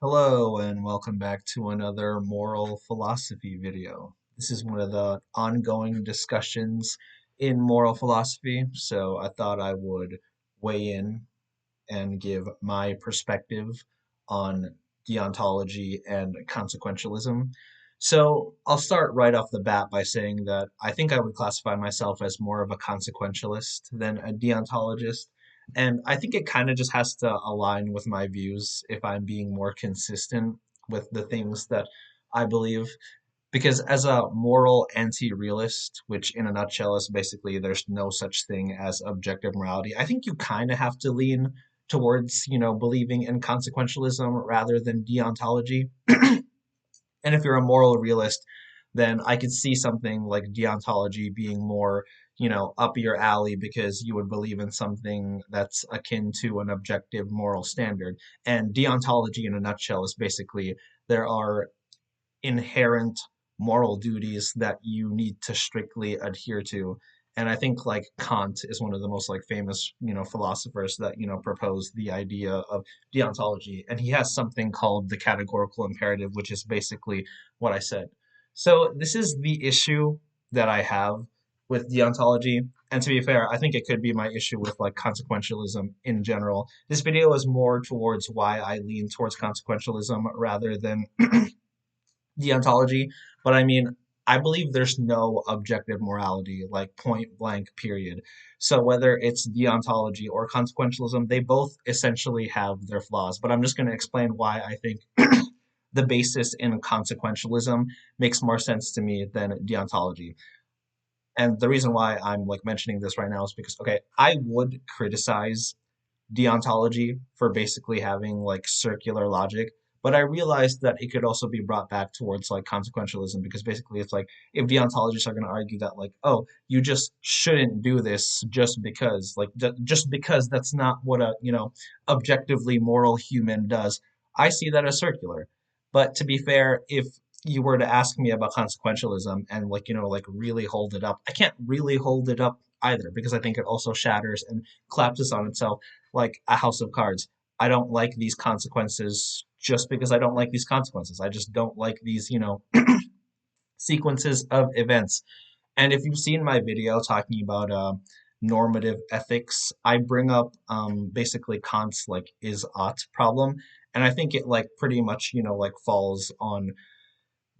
Hello and welcome back to another moral philosophy video. This is one of the ongoing discussions in moral philosophy, so I thought I would weigh in and give my perspective on deontology and consequentialism. So I'll start right off the bat by saying that I think I would classify myself as more of a consequentialist than a deontologist. And I think it kind of just has to align with my views if I'm being more consistent with the things that I believe. Because as a moral anti-realist, which in a nutshell is basically there's no such thing as objective morality, I think you kind of have to lean towards, believing in consequentialism rather than deontology. And if you're a moral realist, then I could see something like deontology being more, up your alley because you would believe in something that's akin to an objective moral standard. And deontology in a nutshell is basically there are inherent moral duties that you need to strictly adhere to. And I think like Kant is one of the most like famous, philosophers that, proposed the idea of deontology. And he has something called the categorical imperative, which is basically what I said. So this is the issue that I have with deontology. And to be fair, I think it could be my issue with like consequentialism in general. This video is more towards why I lean towards consequentialism rather than deontology, but I mean, I believe there's no objective morality, like point blank, period. So whether it's deontology or consequentialism, they both essentially have their flaws. But I'm just going to explain why I think the basis in consequentialism makes more sense to me than deontology. And the reason why I'm like mentioning this right now is because, okay, I would criticize deontology for basically having like circular logic. But I realized that it could also be brought back towards like consequentialism because basically it's like if deontologists are going to argue that like, oh, you just shouldn't do this just because like just because that's not what a, objectively moral human does. I see that as circular. But to be fair, if you were to ask me about consequentialism and like, like really hold it up, I can't really hold it up either because I think it also shatters and collapses on itself like a house of cards. I don't like these consequences just because I don't like these consequences. I just don't like these, sequences of events. And if you've seen my video talking about normative ethics, I bring up basically Kant's like is ought problem. And I think it like pretty much, like falls on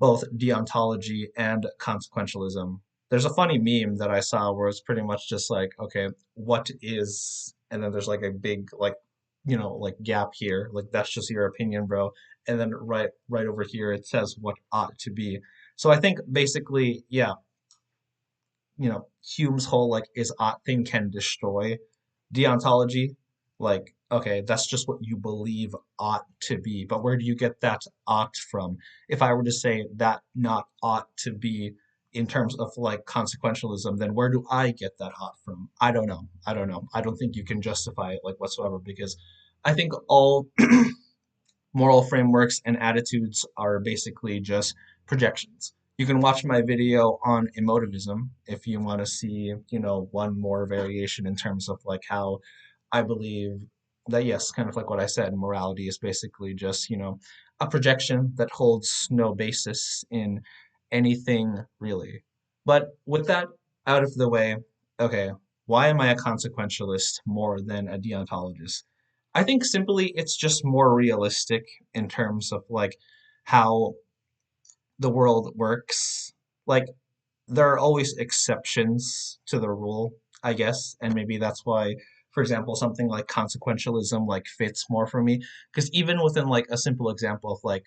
both deontology and consequentialism. There's a funny meme that I saw where it's pretty much just like, okay, what is, and then there's like a big like, like gap here, like that's just your opinion, bro. And then right over here it says what ought to be. So I think basically, yeah, Hume's whole like is ought thing can destroy deontology. Like, okay, that's just what you believe ought to be. But where do you get that ought from? If I were to say that not ought to be in terms of like consequentialism, then where do I get that ought from? I don't know. I don't know. I don't think you can justify it like whatsoever because I think all moral frameworks and attitudes are basically just projections. You can watch my video on emotivism if you want to see, one more variation in terms of like how I believe that, yes, kind of like what I said, morality is basically just, a projection that holds no basis in anything really. But with that out of the way, okay, why am I a consequentialist more than a deontologist? I think simply it's just more realistic in terms of like how the world works. Like there are always exceptions to the rule, I guess, and maybe that's why, for example, something like consequentialism like fits more for me. Because even within like a simple example of like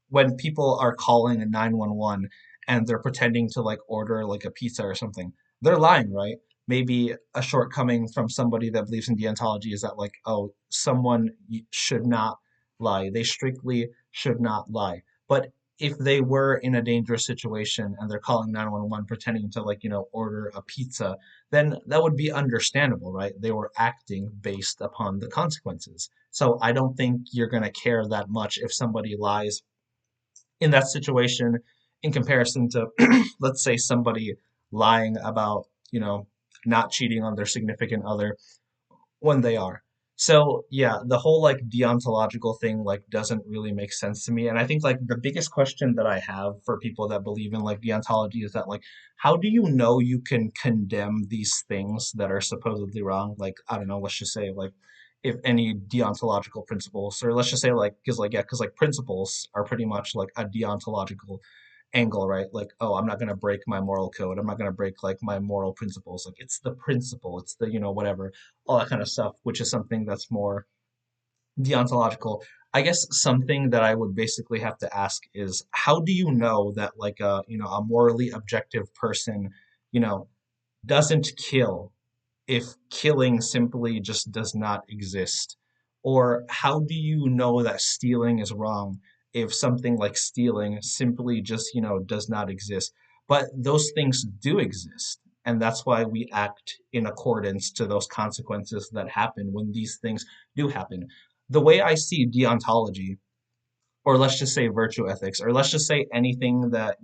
when people are calling a 911 and they're pretending to like order like a pizza or something, they're lying, right? Maybe a shortcoming from somebody that believes in deontology is that like, oh, someone should not lie. They strictly should not lie. But if they were in a dangerous situation and they're calling 911 pretending to like, order a pizza, then that would be understandable, right? They were acting based upon the consequences. So I don't think you're going to care that much if somebody lies in that situation in comparison to let's say somebody lying about not cheating on their significant other when they are. So yeah, the whole like deontological thing like doesn't really make sense to me. And I think like the biggest question that I have for people that believe in like deontology is that like how do you know you can condemn these things that are supposedly wrong? Like I don't know, let's just say like if any deontological principles, or let's just say like because like yeah, because like principles are pretty much like a deontological angle, right? Like, oh, I'm not going to break my moral code. I'm not going to break like my moral principles. Like, it's the principle, it's the, whatever, all that kind of stuff, which is something that's more deontological. I guess something that I would basically have to ask is how do you know that like a morally objective person, you know, doesn't kill if killing simply just does not exist? Or how do you know that stealing is wrong if something like stealing simply just, does not exist? But those things do exist. And that's why we act in accordance to those consequences that happen when these things do happen. The way I see deontology, or let's just say virtue ethics, or let's just say anything that,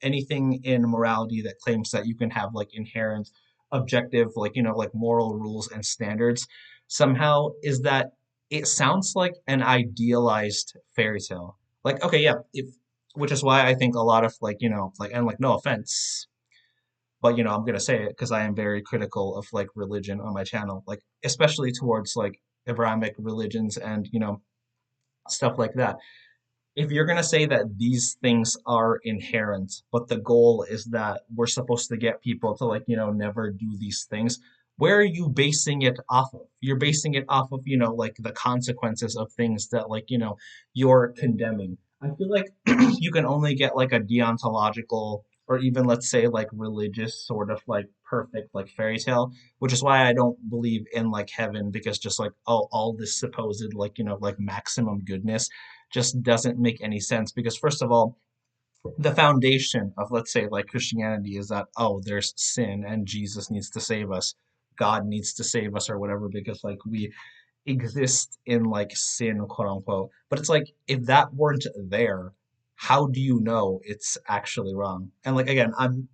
anything in morality that claims that you can have like inherent objective, like, like moral rules and standards, somehow is that it sounds like an idealized fairy tale. Like, okay, yeah, if, which is why I think a lot of like, like, and like, no offense, but I'm gonna say it because I am very critical of like religion on my channel, like especially towards like Abrahamic religions and stuff like that. If you're going to say that these things are inherent, but the goal is that we're supposed to get people to like, never do these things, where are you basing it off of? You're basing it off of, like the consequences of things that like, you're condemning. I feel like you can only get like a deontological or even let's say like religious sort of like perfect like fairy tale, which is why I don't believe in like heaven because just like oh all this supposed like like maximum goodness just doesn't make any sense because first of all the foundation of let's say like Christianity is that oh there's sin and Jesus needs to save us, God needs to save us or whatever because like we exist in like sin, quote unquote. But it's like if that weren't there, how do you know it's actually wrong? And like again, I'm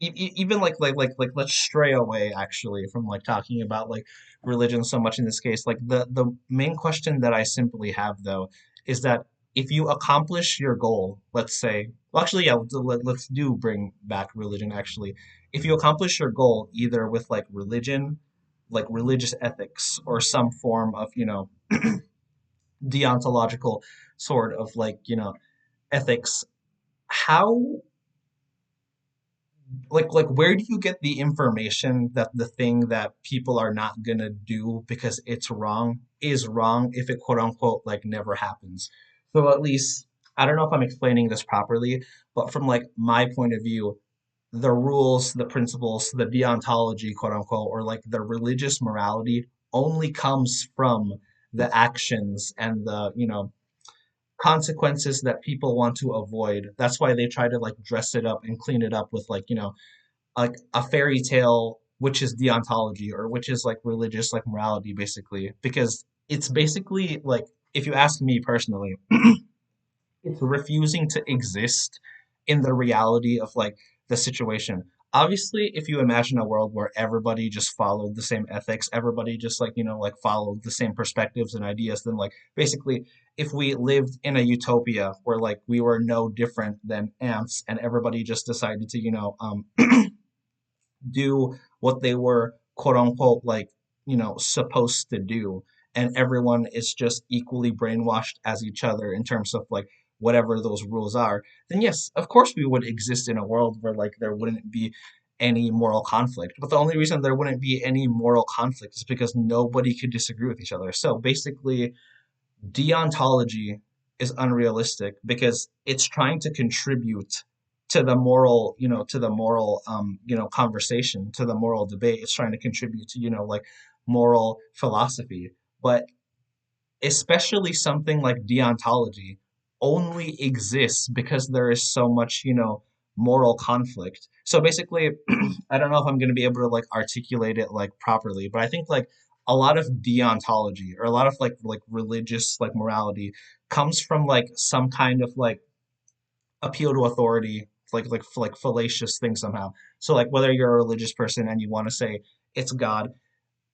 even like let's stray away actually from like talking about like religion so much in this case. Like the main question that I simply have though is that if you accomplish your goal, let's say, well, actually, yeah, let's do bring back religion actually. If you accomplish your goal either with like religion, like religious ethics or some form of deontological sort of like ethics, how like where do you get the information that the thing that people are not gonna do because it's wrong is wrong if it quote unquote like never happens? So at least I don't know if I'm explaining this properly, but from like my point of view, the rules, the principles, the deontology, quote unquote, or like the religious morality only comes from the actions and the, consequences that people want to avoid. That's why they try to like dress it up and clean it up with like a fairy tale, which is deontology or which is like religious, like morality, basically. Because it's basically like, if you ask me personally, it's refusing to exist in the reality of like the situation. Obviously, if you imagine a world where everybody just followed the same ethics, everybody just like, like followed the same perspectives and ideas, then like basically if we lived in a utopia where like we were no different than ants and everybody just decided to, do what they were quote unquote like supposed to do and everyone is just equally brainwashed as each other in terms of like whatever those rules are, then yes of course we would exist in a world where like there wouldn't be any moral conflict. But the only reason there wouldn't be any moral conflict is because nobody could disagree with each other. So basically deontology is unrealistic because it's trying to contribute to the moral, to the moral, conversation, to the moral debate. It's trying to contribute to, like moral philosophy. But especially something like deontology only exists because there is so much, moral conflict. So basically, I don't know if I'm going to be able to like articulate it like properly, but I think like a lot of deontology or a lot of like religious like morality comes from like some kind of like appeal to authority, like fallacious thing somehow. So like whether you're a religious person and you want to say it's God,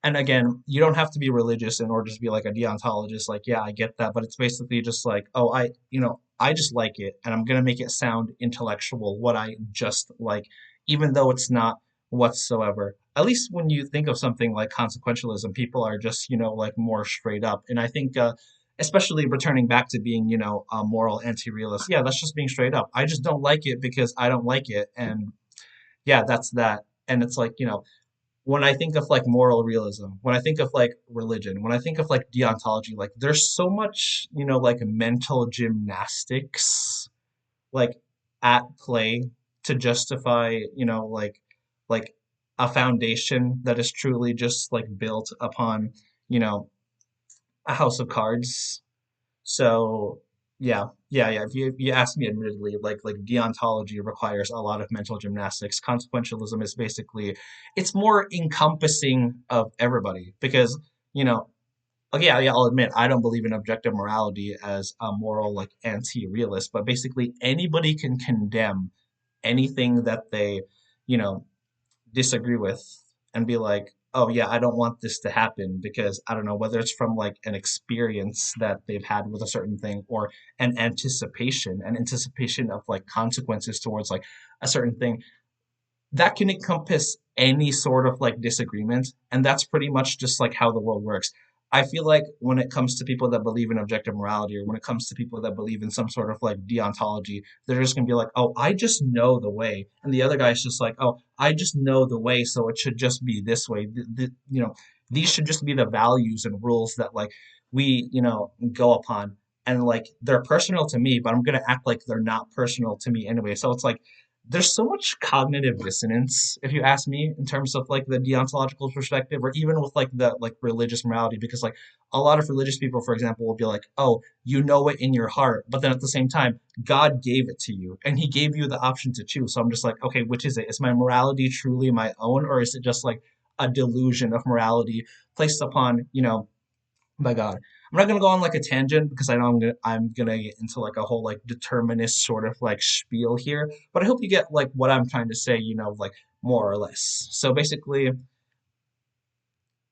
And again, you don't have to be religious in order to be like a deontologist. Like, yeah, I get that, but it's basically just like, oh, I just like it, and I'm gonna make it sound intellectual, what I just like, even though it's not whatsoever. At least when you think of something like consequentialism, people are just, like more straight up. And I think, especially returning back to being, a moral anti-realist, yeah, that's just being straight up. I just don't like it because I don't like it, and yeah, that's that. And it's like, when I think of like moral realism, when I think of like religion, when I think of like deontology, like there's so much, like mental gymnastics like at play to justify, like a foundation that is truly just like built upon, you know, a house of cards. So yeah. If you ask me, admittedly, like deontology requires a lot of mental gymnastics. Consequentialism is basically it's more encompassing of everybody because you know okay, yeah, I'll admit I don't believe in objective morality as a moral like anti-realist, but basically anybody can condemn anything that they you know disagree with and be like, oh yeah, I don't want this to happen because I don't know whether it's from like an experience that they've had with a certain thing or an anticipation of like consequences towards like a certain thing that can encompass any sort of like disagreement, and that's pretty much just like how the world works. I feel like when it comes to people that believe in objective morality, or when it comes to people that believe in some sort of like deontology, they're just gonna be like, oh, I just know the way, and the other guy's just like, oh, I just know the way, so it should just be this way. These should just be the values and rules that like we go upon, and like they're personal to me, but I'm gonna act like they're not personal to me anyway. So it's like there's so much cognitive dissonance, if you ask me, in terms of like the deontological perspective, or even with like the like religious morality, because like a lot of religious people, for example, will be like, oh, you know it in your heart, but then at the same time, God gave it to you and he gave you the option to choose. So I'm just like, okay, which is it? Is my morality truly my own, or is it just like a delusion of morality placed upon, by God? I'm not gonna go on like a tangent because I know I'm gonna get into like a whole like determinist sort of like spiel here, but I hope you get like what I'm trying to say, like more or less. So basically,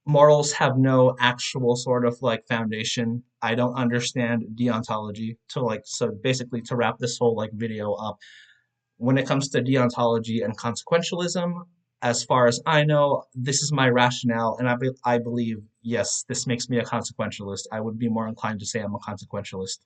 morals have no actual sort of like foundation. I don't understand deontology to like so basically to wrap this whole like video up. When it comes to deontology and consequentialism, as far as I know, this is my rationale, and I believe, yes, this makes me a consequentialist. I would be more inclined to say I'm a consequentialist.